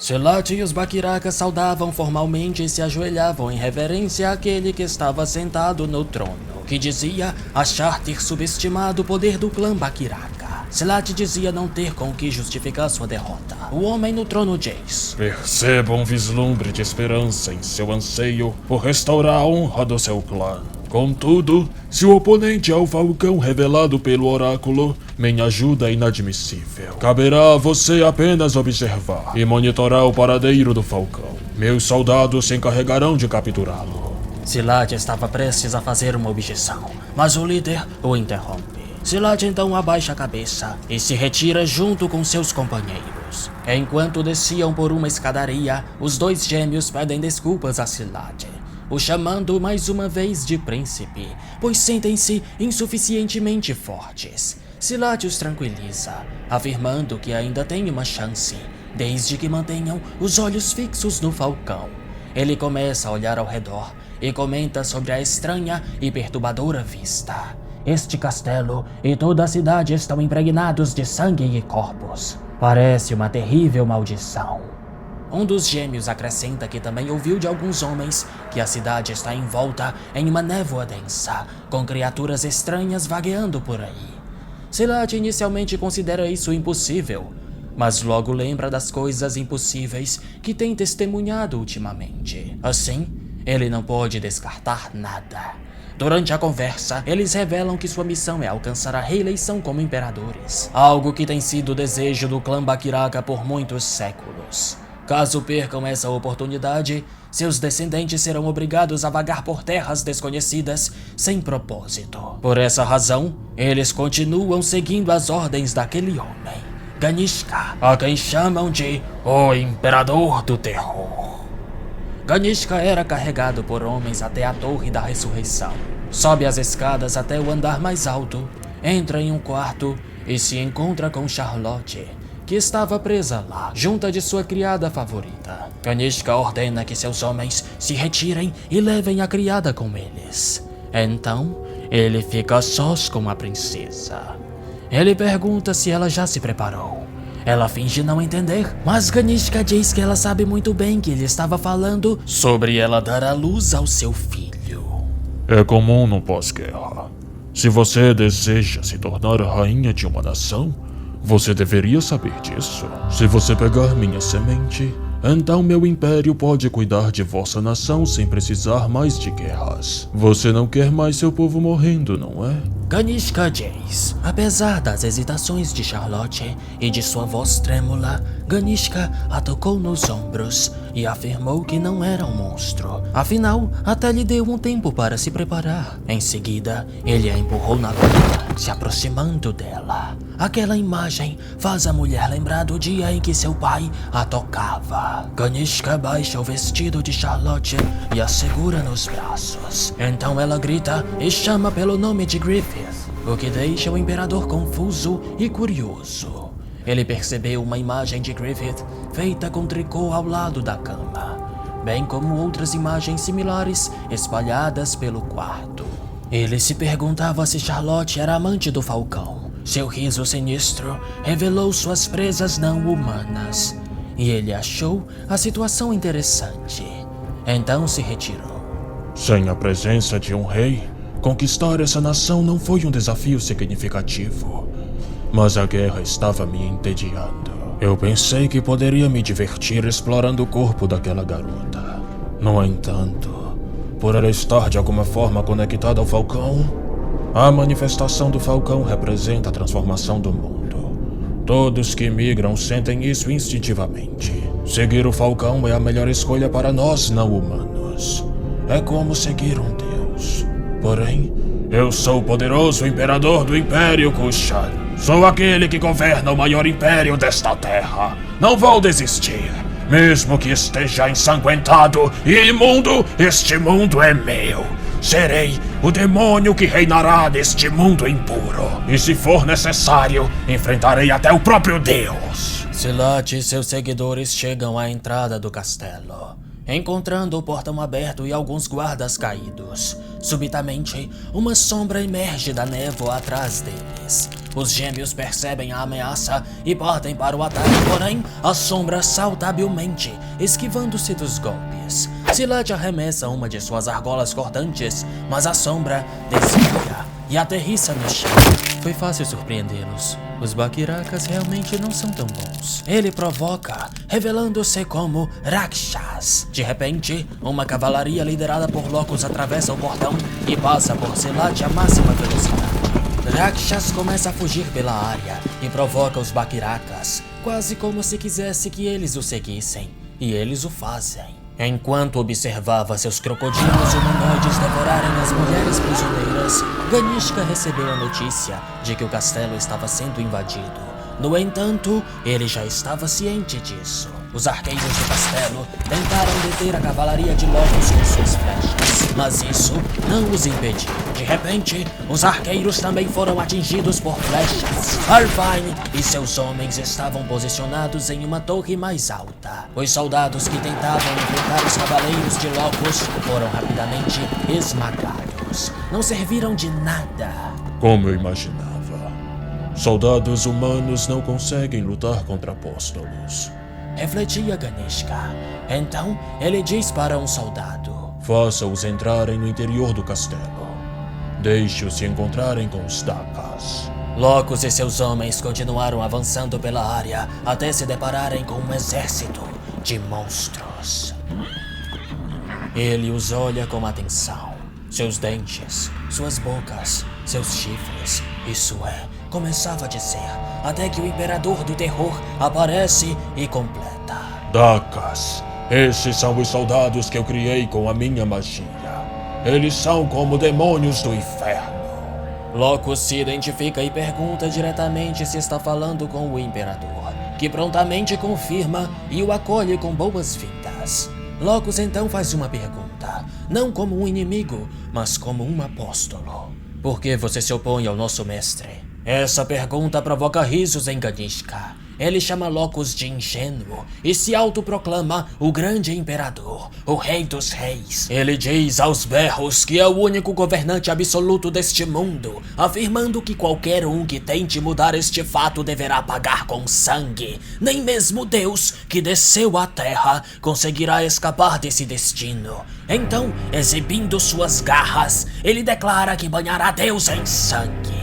Silat e os Bakirakas saudavam formalmente e se ajoelhavam em reverência àquele que estava sentado no trono, que dizia achar ter subestimado o poder do clã Bakiraka. Silat dizia não ter com o que justificar sua derrota. O homem no trono diz: perceba um vislumbre de esperança em seu anseio por restaurar a honra do seu clã. Contudo, se o oponente é o Falcão revelado pelo oráculo, minha ajuda é inadmissível. Caberá a você apenas observar e monitorar o paradeiro do Falcão. Meus soldados se encarregarão de capturá-lo. Silat estava prestes a fazer uma objeção, mas o líder o interrompe. Silat então abaixa a cabeça e se retira junto com seus companheiros. Enquanto desciam por uma escadaria, os dois gêmeos pedem desculpas a Silat, o chamando mais uma vez de príncipe, pois sentem-se insuficientemente fortes. Silat os tranquiliza, afirmando que ainda tem uma chance, desde que mantenham os olhos fixos no Falcão. Ele começa a olhar ao redor e comenta sobre a estranha e perturbadora vista. Este castelo e toda a cidade estão impregnados de sangue e corpos. Parece uma terrível maldição. Um dos gêmeos acrescenta que também ouviu de alguns homens que a cidade está envolta em uma névoa densa, com criaturas estranhas vagueando por aí. Silat inicialmente considera isso impossível, mas logo lembra das coisas impossíveis que tem testemunhado ultimamente. Assim, ele não pode descartar nada. Durante a conversa, eles revelam que sua missão é alcançar a reeleição como imperadores, algo que tem sido o desejo do clã Bakiraka por muitos séculos. Caso percam essa oportunidade, seus descendentes serão obrigados a vagar por terras desconhecidas sem propósito. Por essa razão, eles continuam seguindo as ordens daquele homem, Ganishka, a quem chamam de o Imperador do Terror. Ganishka era carregado por homens até a Torre da Ressurreição. Sobe as escadas até o andar mais alto, entra em um quarto e se encontra com Charlotte, que estava presa lá, junto de sua criada favorita. Ganishka ordena que seus homens se retirem e levem a criada com eles. Então, ele fica sós com a princesa. Ele pergunta se ela já se preparou. Ela finge não entender, mas Ganishka diz que ela sabe muito bem que ele estava falando sobre ela dar à luz ao seu filho. É comum no pós-guerra. Se você deseja se tornar a rainha de uma nação, você deveria saber disso. Se você pegar minha semente, então meu império pode cuidar de vossa nação sem precisar mais de guerras. Você não quer mais seu povo morrendo, não é? Ganishka diz. Apesar das hesitações de Charlotte e de sua voz trêmula, Ganishka a tocou nos ombros e afirmou que não era um monstro. Afinal, até lhe deu um tempo para se preparar. Em seguida, ele a empurrou na cama, se aproximando dela. Aquela imagem faz a mulher lembrar do dia em que seu pai a tocava. Ganishka baixa o vestido de Charlotte e a segura nos braços. Então ela grita e chama pelo nome de Griffith, o que deixa o imperador confuso e curioso. Ele percebeu uma imagem de Griffith feita com tricô ao lado da cama, bem como outras imagens similares espalhadas pelo quarto. Ele se perguntava se Charlotte era amante do Falcão. Seu riso sinistro revelou suas presas não humanas, e ele achou a situação interessante. Então se retirou. Sem a presença de um rei, conquistar essa nação não foi um desafio significativo. Mas a guerra estava me entediando. Eu pensei que poderia me divertir explorando o corpo daquela garota. No entanto, por ela estar de alguma forma conectada ao Falcão, a manifestação do Falcão representa a transformação do mundo. Todos que migram sentem isso instintivamente. Seguir o Falcão é a melhor escolha para nós não-humanos. É como seguir um deus. Porém, eu sou o poderoso imperador do Império Kushan. Sou aquele que governa o maior império desta terra. Não vou desistir. Mesmo que esteja ensanguentado e imundo, este mundo é meu. Serei o demônio que reinará neste mundo impuro. E se for necessário, enfrentarei até o próprio Deus. Silat e seus seguidores chegam à entrada do castelo, encontrando o portão aberto e alguns guardas caídos. Subitamente, uma sombra emerge da névoa atrás deles. os gêmeos percebem a ameaça e partem para o ataque, porém, a sombra salta habilmente, esquivando-se dos golpes. Silat arremessa uma de suas argolas cortantes, mas a sombra desvia e aterrissa no chão. Foi fácil surpreendê-los. Os Bakirakas realmente não são tão bons. Ele provoca, revelando-se como Rakshas. De repente, uma cavalaria liderada por Locus atravessa o portão e passa por Silat a máxima velocidade. Rakshas começa a fugir pela área e provoca os Bakirakas, quase como se quisesse que eles o seguissem. E eles o fazem. Enquanto observava seus crocodilos humanoides devorarem as mulheres prisioneiras, Ganishka recebeu a notícia de que o castelo estava sendo invadido. No entanto, ele já estava ciente disso. Os arqueiros do castelo tentaram deter a cavalaria de Locus com suas flechas, mas isso não os impediu. De repente, os arqueiros também foram atingidos por flechas. Arvine e seus homens estavam posicionados em uma torre mais alta. Os soldados que tentavam enfrentar os cavaleiros de Locus foram rapidamente esmagados. Não serviram de nada. Como eu imaginava. Soldados humanos não conseguem lutar contra apóstolos. Refletia Ganishka. Então, ele diz para um soldado: Faça-os entrarem no interior do castelo. Deixe-os se encontrarem com os Dakas. Locus e seus homens continuaram avançando pela área até se depararem com um exército de monstros. Ele os olha com atenção. Seus dentes, suas bocas, seus chifres, isso é, começava a dizer, até que o Imperador do Terror aparece e completa. Dakas, esses são os soldados que eu criei com a minha magia. Eles são como demônios do inferno. Locus se identifica e pergunta diretamente se está falando com o Imperador, que prontamente confirma e o acolhe com boas-vindas. Locus então faz uma pergunta, não como um inimigo, mas como um apóstolo. Por que você se opõe ao nosso mestre? Essa pergunta provoca risos em Ganishka. Ele chama Locus de ingênuo e se autoproclama o grande imperador, o rei dos reis. Ele diz aos berros que é o único governante absoluto deste mundo, afirmando que qualquer um que tente mudar este fato deverá pagar com sangue. Nem mesmo Deus, que desceu à terra, conseguirá escapar desse destino. Então, exibindo suas garras, ele declara que banhará Deus em sangue.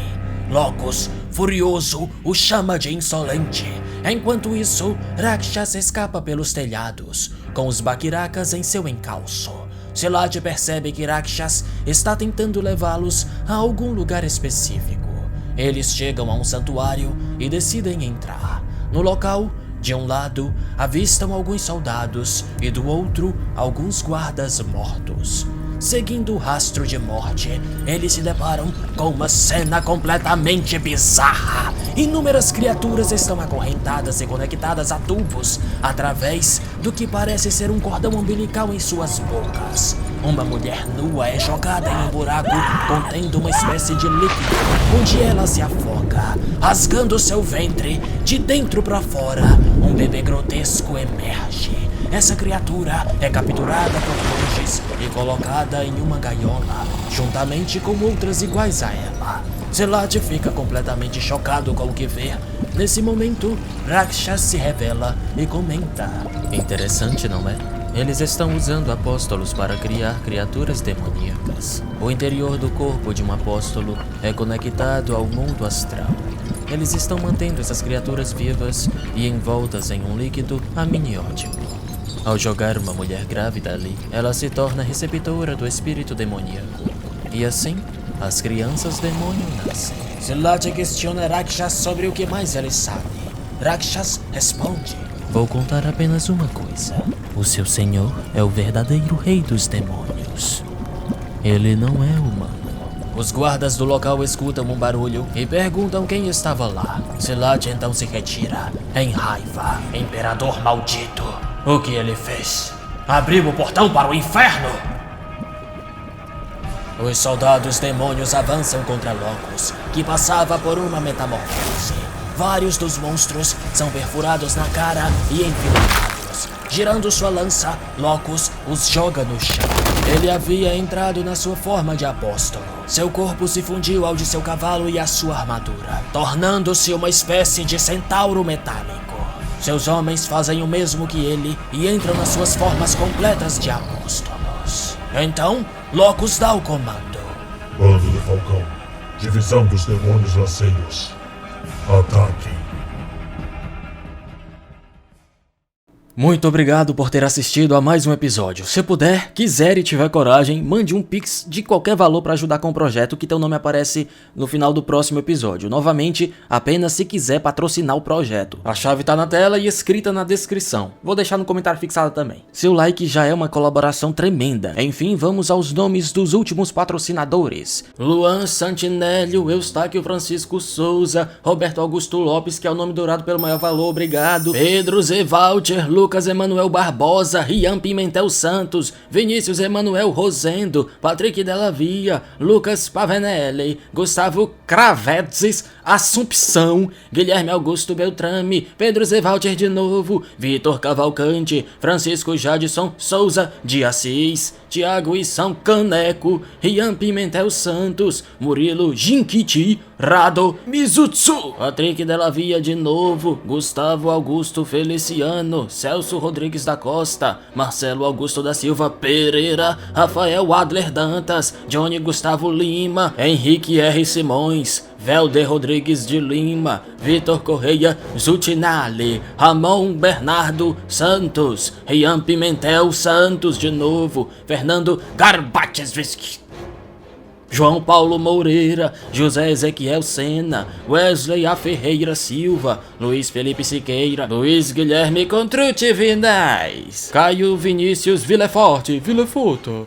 Locus, furioso, o chama de insolente. Enquanto isso, Rakshas escapa pelos telhados, com os Bakirakas em seu encalço. Silat percebe que Rakshas está tentando levá-los a algum lugar específico. Eles chegam a um santuário e decidem entrar. No local, de um lado, avistam alguns soldados e do outro, alguns guardas mortos. Seguindo o rastro de morte, eles se deparam com uma cena completamente bizarra. Inúmeras criaturas estão acorrentadas e conectadas a tubos através do que parece ser um cordão umbilical em suas bocas. Uma mulher nua é jogada em um buraco contendo uma espécie de líquido, onde ela se afoga, rasgando seu ventre de dentro para fora. Um bebê grotesco emerge. Essa criatura é capturada por monges e colocada em uma gaiola, juntamente com outras iguais a ela. Silat fica completamente chocado com o que vê. Nesse momento, Rakshas se revela e comenta: Interessante, não é? Eles estão usando apóstolos para criar criaturas demoníacas. O interior do corpo de um apóstolo é conectado ao mundo astral. Eles estão mantendo essas criaturas vivas e envoltas em um líquido amniótico. Ao jogar uma mulher grávida ali, ela se torna receptora do espírito demoníaco. E assim, as crianças demônio nascem. Silat questiona Rakshas sobre o que mais ele sabe. Rakshas responde: Vou contar apenas uma coisa. O seu senhor é o verdadeiro rei dos demônios. Ele não é humano. Os guardas do local escutam um barulho e perguntam quem estava lá. Silat então se retira, em raiva. Imperador maldito! O que ele fez? Abriu o portão para o inferno! Os soldados demônios avançam contra Locus, que passava por uma metamorfose. Vários dos monstros são perfurados na cara e envenenados. Girando sua lança, Locus os joga no chão. Ele havia entrado na sua forma de apóstolo. Seu corpo se fundiu ao de seu cavalo e à sua armadura, tornando-se uma espécie de centauro metálico. Seus homens fazem o mesmo que ele e entram nas suas formas completas de apóstolos. Então, Locus dá o comando. Bando do Falcão, divisão dos demônios laceios. Ataque. Muito obrigado por ter assistido a mais um episódio. Se puder, quiser e tiver coragem, mande um pix de qualquer valor para ajudar com o projeto, que teu nome aparece no final do próximo episódio. Novamente, apenas se quiser patrocinar o projeto. A chave tá na tela e escrita na descrição. Vou deixar no comentário fixado também. Seu like já é uma colaboração tremenda. Enfim, vamos aos nomes dos últimos patrocinadores. Luan Santinélio, Eustáquio Francisco Souza, Roberto Augusto Lopes, que é o nome dourado pelo maior valor, obrigado. Pedro Z. Walter, Lucas Emanuel Barbosa, Rian Pimentel Santos, Vinícius Emanuel Rosendo, Patrick Della Via, Lucas Pavanelli, Gustavo Cravetzes, Assumpção, Guilherme Augusto Beltrame, Pedro Z. Walter de novo, Vitor Cavalcante, Francisco Jadson Souza de Assis, Tiago Issão Caneco, Rian Pimentel Santos, Murilo Jinkiti, Rado Mizutsu, Patrick Della Via de novo, Gustavo Augusto Feliciano, Celso Rodrigues da Costa, Marcelo Augusto da Silva Pereira, Rafael Adler Dantas, Johnny Gustavo Lima, Henrique R. Simões, Velder Rodrigues de Lima, Vitor Correia Zutinali, Ramon Bernardo Santos, Rian Pimentel Santos de novo, Fernando Garbatesvski, João Paulo Moreira, José Ezequiel Sena, Wesley A. Ferreira Silva, Luiz Felipe Siqueira, Luiz Guilherme Contrucci Vinais, Caio Vinícius Villeforte,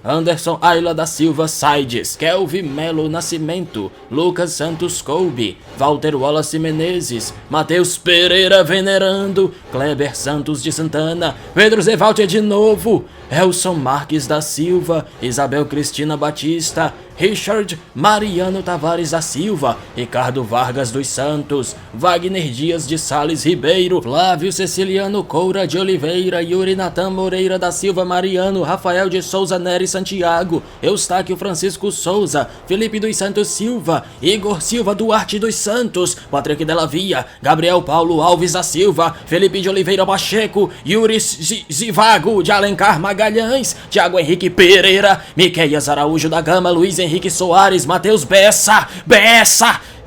Anderson Ayla da Silva Saides, Kelvin Melo Nascimento, Lucas Santos Colby, Walter Wallace Menezes, Matheus Pereira Venerando, Kleber Santos de Santana, Pedro Zé Walter de novo, Elson Marques da Silva, Isabel Cristina Batista, Richard Mariano Tavares da Silva, Ricardo Vargas dos Santos, Wagner Dias de Sales Ribeiro, Flávio Ceciliano Coura de Oliveira, Yuri Natan Moreira da Silva Mariano, Rafael de Souza Nery Santiago, Eustáquio Francisco Souza, Felipe dos Santos Silva, Igor Silva Duarte dos Santos, Patrick Della Via, Gabriel Paulo Alves da Silva, Felipe de Oliveira Pacheco, Yuri Zivago de Alencar Magalhães, Thiago Henrique Pereira, Miqueias Araújo da Gama, Luiz Henrique Soares, Matheus Bessa,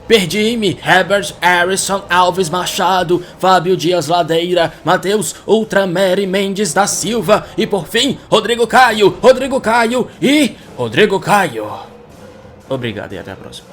Perdi-me, Herbert Harrison Alves Machado, Fábio Dias Ladeira, Matheus Ultramere Mendes da Silva e por fim, Rodrigo Caio. Obrigado e até a próxima.